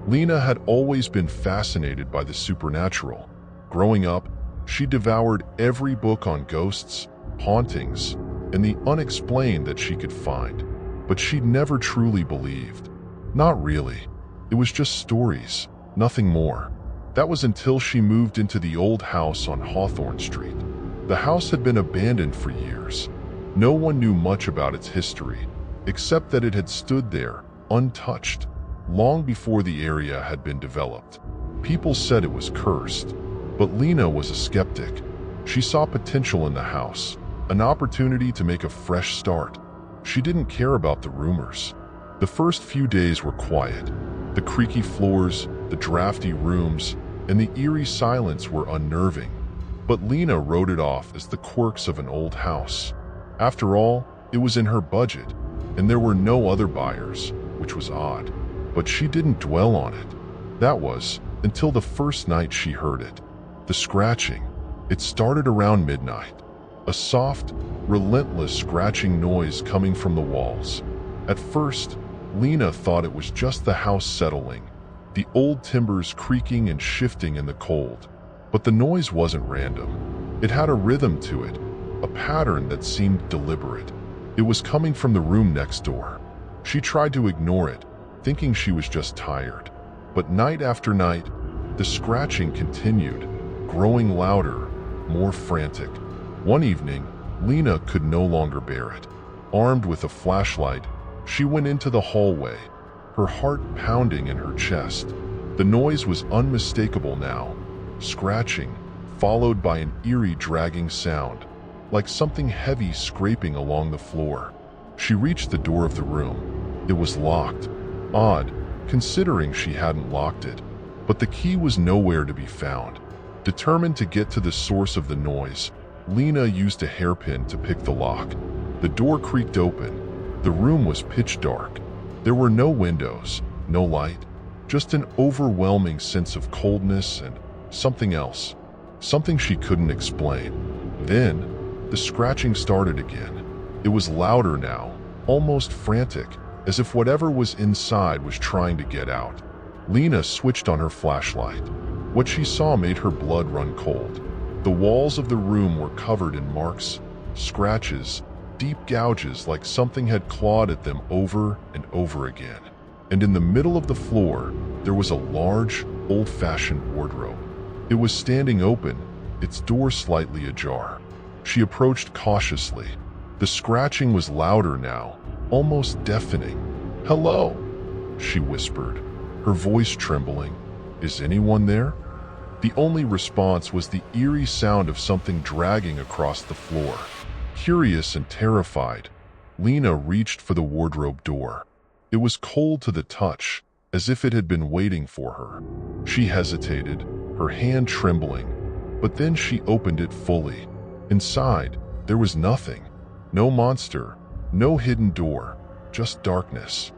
Lena had always been fascinated by the supernatural. Growing up, she devoured every book on ghosts, hauntings, and the unexplained that she could find. But she'd never truly believed. Not really. It was just stories, nothing more. That was until she moved into the old house on Hawthorne Street. The house had been abandoned for years. No one knew much about its history, except that it had stood there, untouched, long before the area had been developed. People said it was cursed, but Lena was a skeptic. She saw potential in the house, an opportunity to make a fresh start. She didn't care about the rumors. The first few days were quiet. The creaky floors, the drafty rooms, and the eerie silence were unnerving. But Lena wrote it off as the quirks of an old house. After all, it was in her budget, and there were no other buyers, which was odd. But she didn't dwell on it. That was, until the first night she heard it. The scratching. It started around midnight. A soft, relentless scratching noise coming from the walls. At first, Lena thought it was just the house settling, the old timbers creaking and shifting in the cold. But the noise wasn't random. It had a rhythm to it, a pattern that seemed deliberate. It was coming from the room next door. She tried to ignore it, thinking she was just tired. But night after night, the scratching continued, growing louder, more frantic. One evening, Lena could no longer bear it. Armed with a flashlight, she went into the hallway, her heart pounding in her chest. The noise was unmistakable now, scratching, followed by an eerie dragging sound, like something heavy scraping along the floor. She reached the door of the room. It was locked. Odd, considering she hadn't locked it. But the key was nowhere to be found. Determined to get to the source of the noise, Lena used a hairpin to pick the lock. The door creaked open. The room was pitch dark. There were no windows, no light, just an overwhelming sense of coldness and something else, something she couldn't explain. Then, the scratching started again. It was louder now, almost frantic, as if whatever was inside was trying to get out. Lena switched on her flashlight. What she saw made her blood run cold. The walls of the room were covered in marks, scratches, deep gouges like something had clawed at them over and over again. And in the middle of the floor, there was a large, old-fashioned wardrobe. It was standing open, its door slightly ajar. She approached cautiously. The scratching was louder now, almost deafening. "Hello," she whispered, her voice trembling. "Is anyone there?" The only response was the eerie sound of something dragging across the floor. Curious and terrified, Lena reached for the wardrobe door. It was cold to the touch, as if it had been waiting for her. She hesitated, her hand trembling, but then she opened it fully. Inside, there was nothing. No monster, no hidden door, just darkness.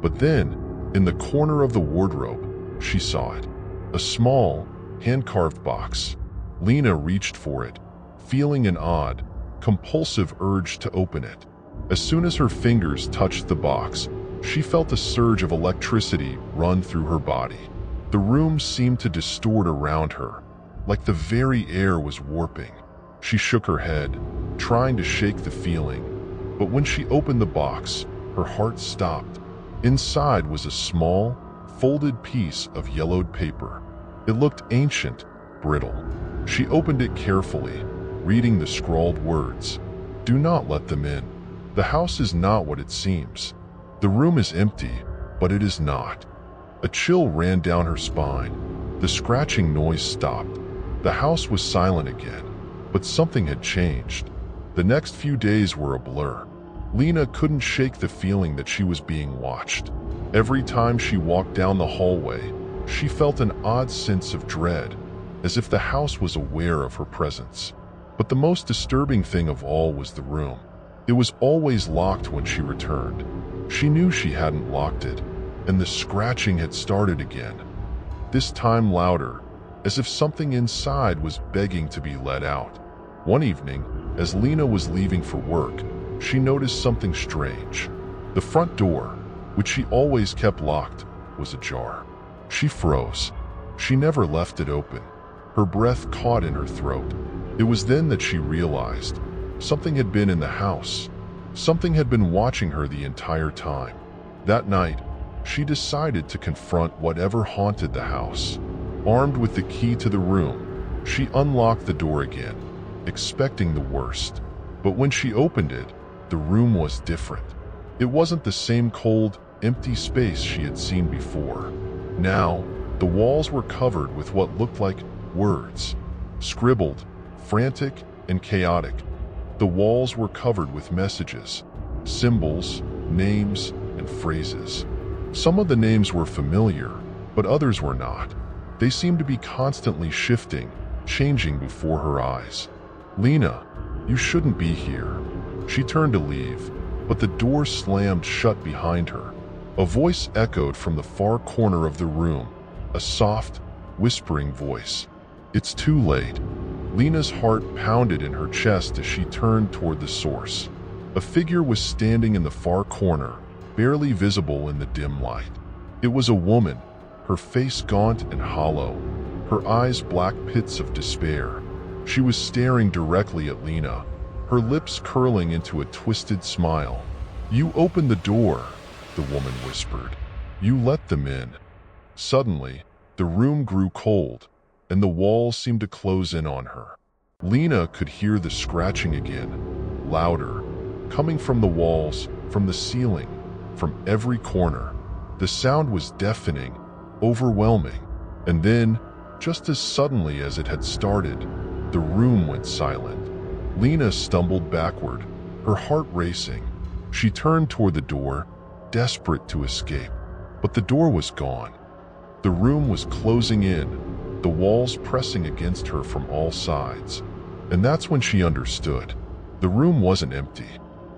But then, in the corner of the wardrobe, she saw it. A small, hand-carved box. Lena reached for it, feeling an odd, compulsive urge to open it. As soon as her fingers touched the box, she felt a surge of electricity run through her body. The room seemed to distort around her, like the very air was warping. She shook her head, trying to shake the feeling, but when she opened the box, her heart stopped. Inside was a small, folded piece of yellowed paper. It looked ancient, brittle. She opened it carefully, reading the scrawled words. "Do not let them in. The house is not what it seems. The room is empty, but it is not." A chill ran down her spine. The scratching noise stopped. The house was silent again, but something had changed. The next few days were a blur. Lena couldn't shake the feeling that she was being watched. Every time she walked down the hallway, she felt an odd sense of dread, as if the house was aware of her presence. But the most disturbing thing of all was the room. It was always locked when she returned. She knew she hadn't locked it, and the scratching had started again. This time louder, as if something inside was begging to be let out. One evening, as Lena was leaving for work, she noticed something strange. The front door, which she always kept locked, was ajar. She froze. She never left it open. Her breath caught in her throat. It was then that she realized something had been in the house. Something had been watching her the entire time. That night, she decided to confront whatever haunted the house. Armed with the key to the room, she unlocked the door again, expecting the worst. But when she opened it, the room was different. It wasn't the same cold, empty space she had seen before. Now, the walls were covered with what looked like words, scribbled, frantic, and chaotic. The walls were covered with messages, symbols, names, and phrases. Some of the names were familiar, but others were not. They seemed to be constantly shifting, changing before her eyes. "Lena, you shouldn't be here." She turned to leave, but the door slammed shut behind her. A voice echoed from the far corner of the room, a soft, whispering voice. "It's too late." Lena's heart pounded in her chest as she turned toward the source. A figure was standing in the far corner, barely visible in the dim light. It was a woman, her face gaunt and hollow, her eyes black pits of despair. She was staring directly at Lena, her lips curling into a twisted smile. "You opened the door," the woman whispered. "You let them in." Suddenly, the room grew cold, and the walls seemed to close in on her. Lena could hear the scratching again, louder, coming from the walls, from the ceiling, from every corner. The sound was deafening, overwhelming, and then, just as suddenly as it had started, the room went silent. Lena stumbled backward, her heart racing. She turned toward the door, desperate to escape, but the door was gone. The room was closing in, the walls pressing against her from all sides. And that's when she understood. The room wasn't empty.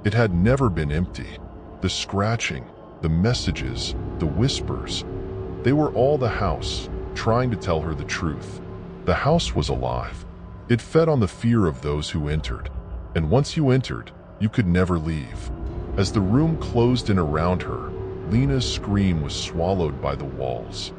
It had never been empty. The scratching, the messages, the whispers, they were all the house, trying to tell her the truth. The house was alive. It fed on the fear of those who entered. And once you entered, you could never leave. As the room closed in around her, Lena's scream was swallowed by the walls.